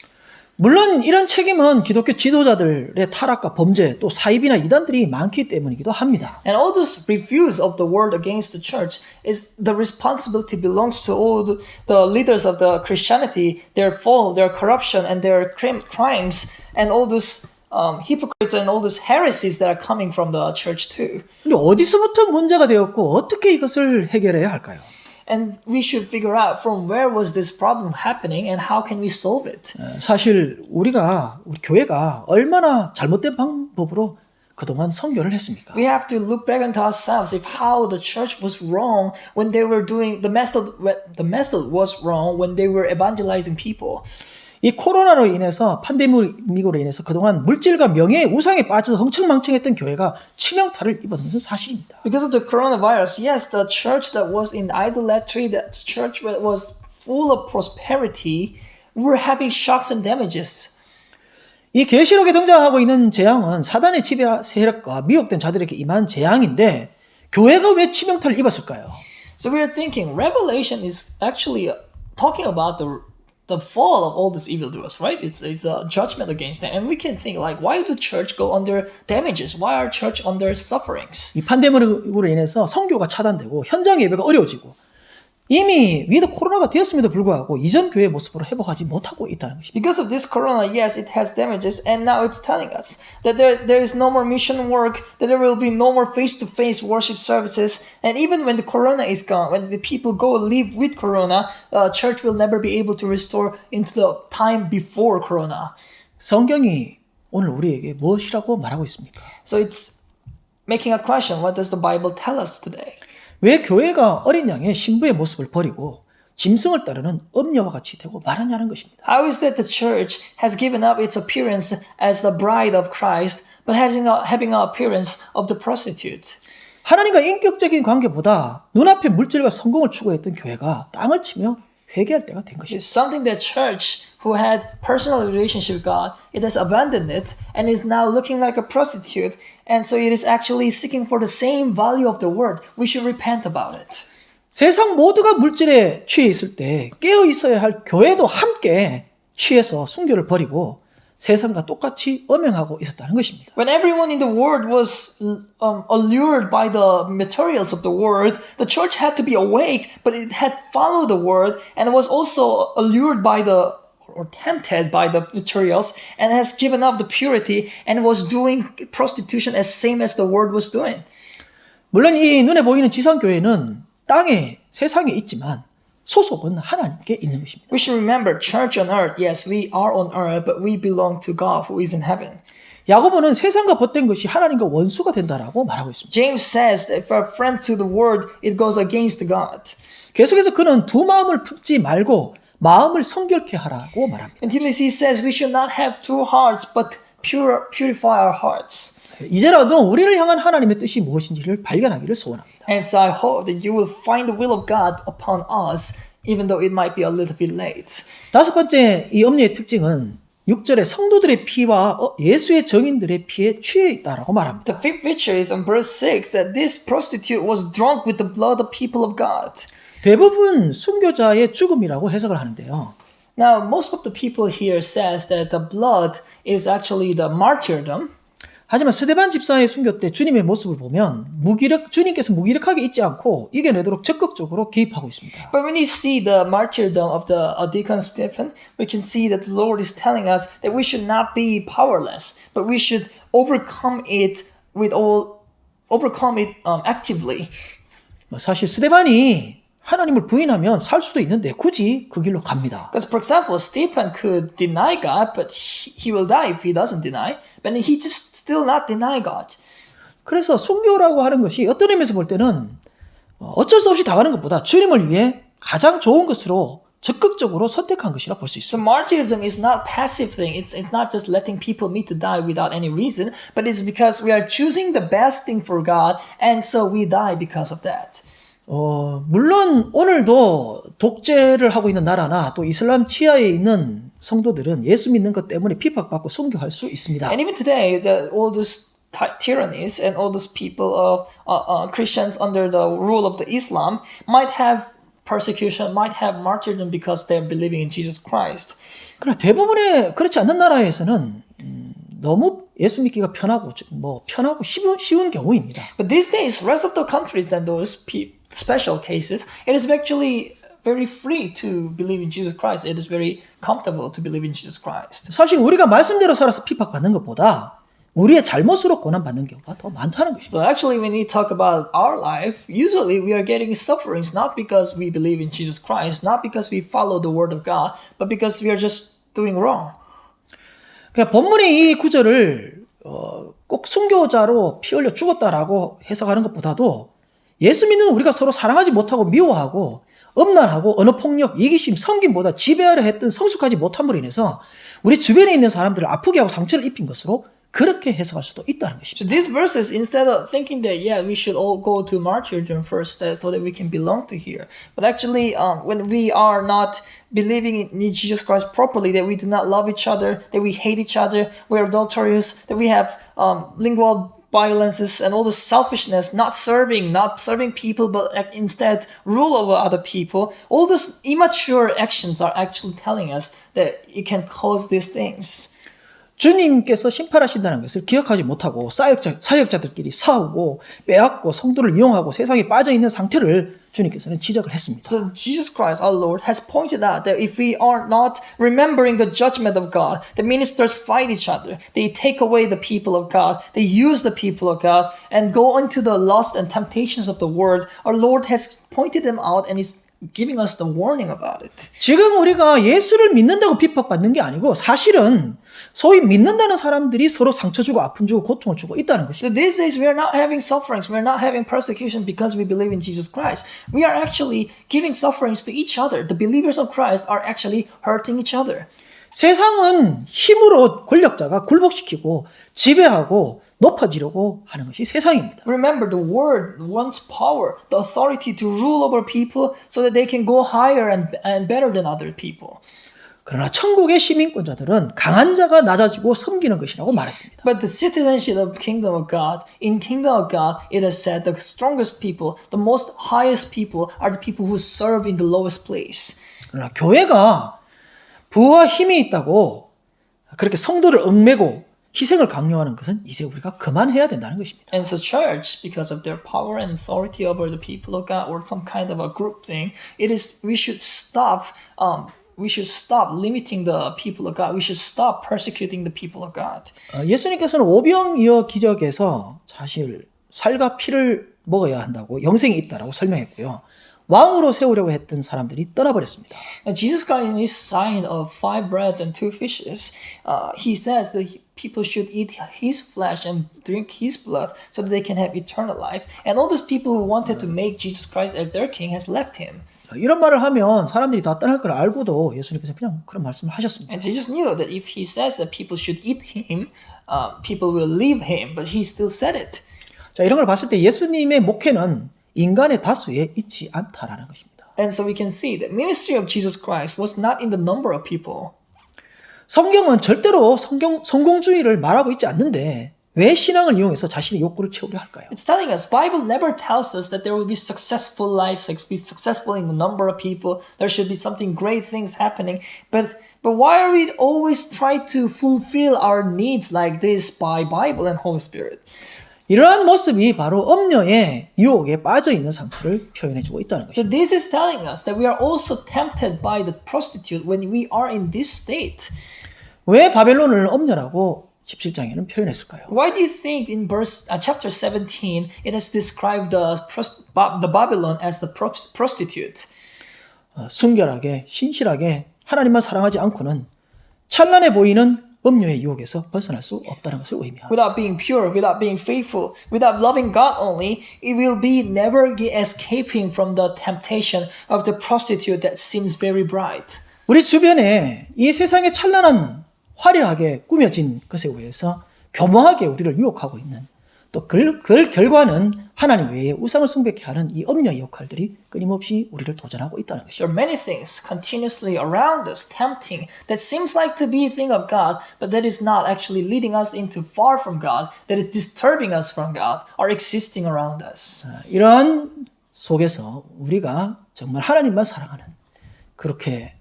물론 이런 책임은 기독교 지도자들의 타락과 범죄 또 사입이나 이단들이 많기 때문이기도 합니다. And all those reviews of the world against the church is the responsibility belongs to all the leaders of the Christianity, their fall, their corruption, and their crimes, and all those hypocrites and all those heresies that are coming from the church too. 근데 어디서부터 문제가 되었고 어떻게 이것을 해결해야 할까요? And we should figure out from where was this problem happening and how can we solve it. 사실 우리 교회가 얼마나 잘못된 방법으로 그동안 선교를 했습니까? We have to look back into ourselves if how the church was wrong when they were doing the method was wrong when they were evangelizing people. 이 코로나로 인해서 팬데믹으로 인해서 그동안 물질과 명예의 우상에 빠져서 흥청망청했던 교회가 치명타를 입었던 것은 사실입니다. Because of the coronavirus, yes, the church that was in idolatry, that church that was full of prosperity, were having shocks and damages. 이 계시록에 등장하고 있는 재앙은 사단의 지배 세력과 미혹된 자들에게 임한 재앙인데 교회가 왜 치명타를 입었을까요? So we are thinking Revelation is actually talking about the fall of all these evildoers, right? It's a judgment against them. And we can think like, why do church go under damages? Why are church under sufferings? 이 팬데믹으로 인해서 선교가 차단되고 현장 예배가 어려워지고 이미 위드 코로나가 되었음에도 불구하고 이전 교회의 모습으로 회복하지 못하고 있다는 것입니다. Because of this corona, yes, it has damages, and now it's telling us that there is no more mission work, that there will be no more face-to-face worship services, and even when the corona is gone, when the people go live with corona, church will never be able to restore into the time before corona. 성경이 오늘 우리에게 무엇이라고 말하고 있습니까? So it's making a question, what does the Bible tell us today? 왜 교회가 어린 양의 신부의 모습을 버리고 짐승을 따르는 엄녀와 같이 되고 말하냐는 것입니다. How is that the church has given up its appearance as the bride of Christ, but having an appearance of the prostitute? 하나님과 인격적인 관계보다 눈앞의 물질과 성공을 추구했던 교회가 땅을 치며 회개할 때가 된 것입니다. It's something that church who had personal relationship with God, it has abandoned it and is now looking like a prostitute, and so it is actually seeking for the same value of the word. We should repent about it. 세상 모두가 물질에 취해 있을 때 깨어 있어야 할 교회도 함께 취해서 순교를 버리고 세상과 똑같이 엄행하고 있었다는 것입니다. When everyone in the world was allured by the materials of the world, the church had to be awake, but it had followed the word and was also allured by or tempted by the materials and has given up the purity and was doing prostitution as same as the world was doing. 물론 이 눈에 보이는 지상교회는 땅에 세상에 있지만 소속은 하나님께 있는 것입니다. We should remember, church on earth, yes, we are on earth, but we belong to God who is in heaven. 야고보는 세상과 벗된 것이 하나님과 원수가 된다라고 말하고 있습니다. James says that if we're friends to the word, it goes against God. 계속해서 그는 두 마음을 품지 말고 마음을 성결케 하라고 말합니다. Until he says we should not have two hearts, but purify our hearts. 이제라도 우리를 향한 하나님의 뜻이 무엇인지를 발견하기를 소원합니다. Hence, I hope that you will find the will of God upon us, even though it might be a little bit late. 다섯 번째 이 엄녀의 특징은 6절에 성도들의 피와 예수의 증인들의 피에 취해 있다라고 말합니다. The fifth feature is on verse 6 that this prostitute was drunk with the blood of people of God. 대부분 순교자의 죽음이라고 해석을 하는데요. Now, most of the people here says that the blood is actually the martyrdom. 하지만 스데반 집사의 순교 때 주님의 모습을 보면 주님께서 무기력하게 있지 않고 이겨내도록 적극적으로 개입하고 있습니다. But when you see the martyrdom of the deacon Stephen, we can see that the Lord is telling us that we should not be powerless, but we should overcome it actively. 사실 스데반이 하나님을 부인하면 살 수도 있는데 굳이 그 길로 갑니다. Because, for example, Stephen could deny God, but he will die if he doesn't deny. But he just still not deny God. 그래서 순교라고 하는 것이 어떤 의미에서 볼 때는 어쩔 수 없이 당하는 것보다 주님을 위해 가장 좋은 것으로 적극적으로 선택한 것이라 볼 수 So 있습니다. martyrdom is not passive thing. It's not just letting people meet to die without any reason, but it's because we are choosing the best thing for God, and so we die because of that. 물론 오늘도 독재를 하고 있는 나라나 또 이슬람 치하에 있는 성도들은 예수 믿는 것 때문에 핍박받고 순교할 수 있습니다. And even today, all these tyrannies and all these people of Christians under the rule of the Islam might have persecution, might have martyrdom because they're believing in Jesus Christ. 그러나 대부분의 그렇지 않는 나라에서는 너무 예수 믿기가 편하고 쉬운 경우입니다. But these days, rest of the countries than those special cases, it is actually very free to believe in Jesus Christ. It is very comfortable to believe in Jesus Christ. 사실 우리가 말씀대로 살아서 핍박받는 것보다 우리의 잘못으로 고난받는 경우가 더 많다는 것입니다. So actually, when we talk about our life, usually we are getting sufferings not because we believe in Jesus Christ, not because we follow the word of God, but because we are just doing wrong. 그러니까 본문의 이 구절을 꼭 순교자로 피 흘려 죽었다라고 해석하는 것보다도 예수 믿는 우리가 서로 사랑하지 못하고 미워하고 엄난하고 언어폭력, 이기심, 섬김보다 지배하려 했던 성숙하지 못함으로 인해서 우리 주변에 있는 사람들을 아프게 하고 상처를 입힌 것으로 그렇게 해석할 수도 있다는 것입니다. So these verses, instead of thinking that, yeah, we should all go to martyrdom first so that we can belong to here. But actually, when we are not believing in Jesus Christ properly, that we do not love each other, that we hate each other, we are adulterous, that we have lingual violences and all the selfishness, not serving people, but instead rule over other people. All these immature actions are actually telling us that it can cause these things. 주님께서 심판하신다는 것을 기억하지 못하고 사역자들끼리 싸우고 빼앗고 성도를 이용하고 세상에 빠져있는 상태를 주님께서는 지적을 했습니다. So Jesus Christ, our Lord, has pointed out that if we are not remembering the judgment of God, the ministers fight each other. They take away the people of God. They use the people of God and go into the lust and temptations of the world. Our Lord has pointed them out and is giving us the warning about it. 지금 우리가 예수를 믿는다고 비판받는 게 아니고 사실은 소위 믿는다는 사람들이 서로 상처 주고 아픔 주고 고통을 주고 있다는 것이죠. So these days we are not having sufferings. We are not having persecution because we believe in Jesus Christ. We are actually giving sufferings to each other. The believers of Christ are actually hurting each other. 세상은 힘으로 권력자가 굴복시키고 지배하고 높아지려고 하는 것이 세상입니다. Remember, the world wants power, the authority to rule over people so that they can go higher and better than other people. 그러나 천국의 시민권자들은 강한 자가 낮아지고 섬기는 것이라고 말했습니다. But the citizenship of kingdom of God, in kingdom of God, it is said the strongest people, the most highest people are the people who serve in the lowest place. 그러나 교회가 부와 힘이 있다고 그렇게 성도를 얽매고 희생을 강요하는 것은 이제 우리가 그만해야 된다는 것입니다. And so church, because of their power and authority over the people of God or some kind of a group thing, we should stop limiting the people of God. We should stop persecuting the people of God. 예수님께서는 오병이어 기적에서 사실 살과 피를 먹어야 한다고 영생이 있다라고 설명했고요. 왕으로 세우려고 했던 사람들이 떠나버렸습니다. And Jesus Christ, in his sign of 5 breads and 2 fishes, he says that people should eat his flesh and drink his blood so that they can have eternal life. And all those people who wanted to make Jesus Christ as their king has left him. 이런 말을 하면 사람들이 다 떠날 걸 알고도 예수님께서 그냥 그런 말씀을 하셨습니다. And Jesus knew that if he says that people should eat him, people will leave him. But he still said it. 자, 이런 걸 봤을 때 예수님의 목회는 인간의 다수에 있지 않다라는 것입니다. And so we can see that ministry of Jesus Christ was not in the number of people. 성경은 절대로 성공주의를 말하고 있지 않는데 왜 신앙을 이용해서 자신의 욕구를 채우려 할까요? It's telling us, Bible never tells us that there will be successful lives, like be successful in the number of people. There should be something great things happening. But why are we always try to fulfill our needs like this by Bible and Holy Spirit? 이러한 모습이 바로 엄녀의 유혹에 빠져 있는 상태를 표현해주고 있다는 So 것입니다. this is telling us that we are also tempted by the prostitute when we are in this state. 왜 바벨론을 엄녀라고 17장에는 표현했을까요? Why do you think in chapter 17 it has described the Babylon as the prostitute? 순결하게 신실하게 하나님만 사랑하지 않고는 찬란해 보이는 음료의 유혹에서 벗어날 수 없다는 것을 의미합니다. Without being pure, without being faithful, without loving God only, it will be never escaping from the temptation of the prostitute that seems very bright. 우리 주변에 이 세상의 찬란한 화려하게 꾸며진 것에 의해서 교묘하게 우리를 유혹하고 있는 또 그 결과는 하나님 외에 우상을 숭배케 하는 이 엄녀의 역할들이 끊임없이 우리를 도전하고 있다는 것이죠. There are many things continuously around us, tempting, that seems like to be a thing of God, but that is not actually leading us into far from God, that is disturbing us from God, are existing around us. 이러한 속에서 우리가 정말 하나님만 사랑하는 그렇게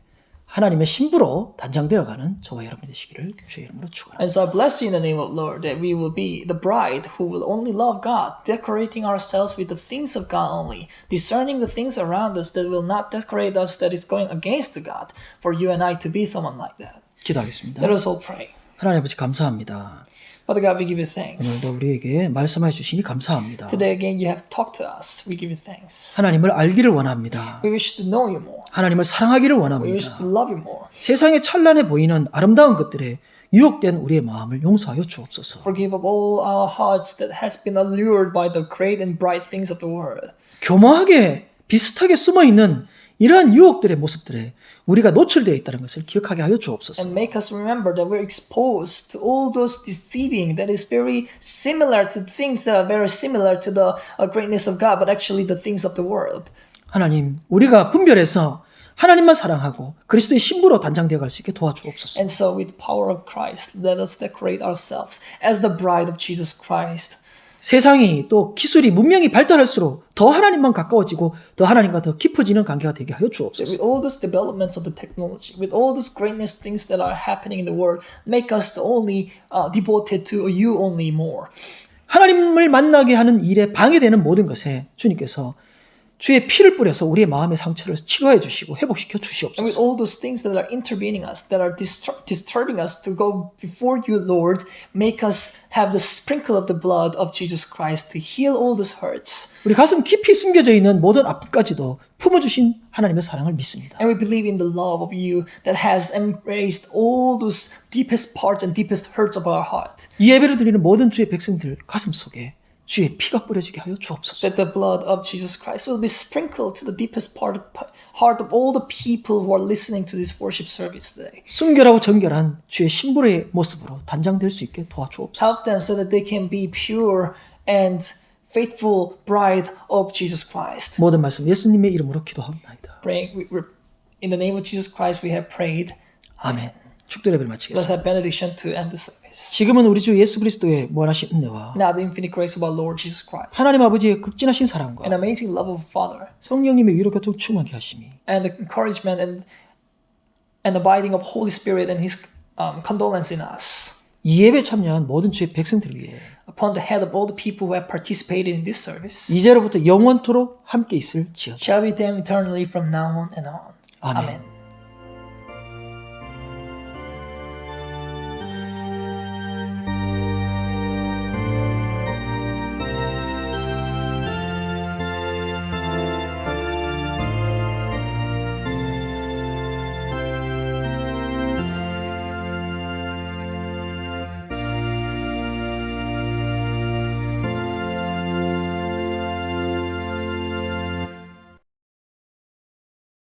하나님의 신부로 단장되어가는 저와 여러분 되시기를 주의 이름으로 축원합니다. And so I bless you in the name of Lord that we will be the bride who will only love God, decorating ourselves with the things of God only, discerning the things around us that will not decorate us that is going against God, for you and I to be someone like that. 기도하겠습니다. Let us all pray. 하나님 아버지 감사합니다. Father God, we give you thanks. 오늘도 우리에게 말씀해 주시니 감사합니다. Today again you have talked to us. We give you thanks. 하나님을 알기를 원합니다. We wish to know you more. 하나님을 사랑하기를 We 원합니다. wish to love you more. 세상에 찬란해 보이는 아름다운 것들에 유혹된 우리의 마음을 용서하여 주옵소서. Forgive of all our hearts that has been allured by the great and bright things of the world. 교묘하게 비슷하게 숨어 있는 이러한 유혹들의 모습들에 우리가 노출되어 있다는 것을 기억하게 하여 주옵소서. And make us remember that we're exposed to all those deceiving that is very similar to things that are very similar to the greatness of God, but actually the things of the world. 하나님, 우리가 분별해서 하나님만 사랑하고 그리스도의 신부로 단장되어 갈 수 있게 도와주옵소서. And so with the power of Christ, let us decorate ourselves as the bride of Jesus Christ. 세상이 또 기술이 문명이 발달할수록 더 하나님만 가까워지고 더 하나님과 더 깊어지는 관계가 되게 하여 With 주옵소서. all those developments of the technology, with all those greatness things that are happening in the world, make us only devoted to you only more. 하나님을 만나게 하는 일에 방해되는 모든 것에 주님께서 주의 피를 뿌려서 우리의 마음의 상처를 치료해 주시고 회복시켜 And with 주시옵소서. all those things that are intervening us, that are disturbing us to go before you, Lord, make us have the sprinkle of the blood of Jesus Christ to heal all those hurts. 우리 가슴 깊이 숨겨져 있는 모든 아픔까지도 품어주신 하나님의 사랑을 믿습니다. And we believe in the love of you that has embraced all those deepest parts and deepest hurts of our heart. 이 예배를 드리는 모든 주의 백성들 가슴 속에 주의 피가 뿌려지게 하여 주옵소서. That the blood of Jesus Christ will be sprinkled to the deepest heart of all the people who are listening to this worship service today. 순결하고 정결한 주의 신부의 모습으로 단장될 수 있게 도와주옵소서. Help them so that they can be pure and faithful bride of Jesus Christ. 모든 말씀 예수님의 이름으로 기도합니다. In the name of Jesus Christ we have prayed. 아멘. 축도 예배를 Let's 마치겠습니다. have benediction to end the service. 지금은 우리 주 예수 그리스도의 무한하신 은혜와 Now the infinite grace of our Lord Jesus Christ, 하나님 아버지의 극진하신 사랑과 an amazing love of Father, 성령님의 위로 교통 충만케 하심이 and the encouragement and abiding of Holy Spirit and His condolence in us, 이 예배에 참여한 모든 주의 백성들을 위해 upon the head of all the people who have participated in this service, 이제로부터 영원토록 함께 있을지어다. shall be them eternally from now on and on. 아멘. Amen.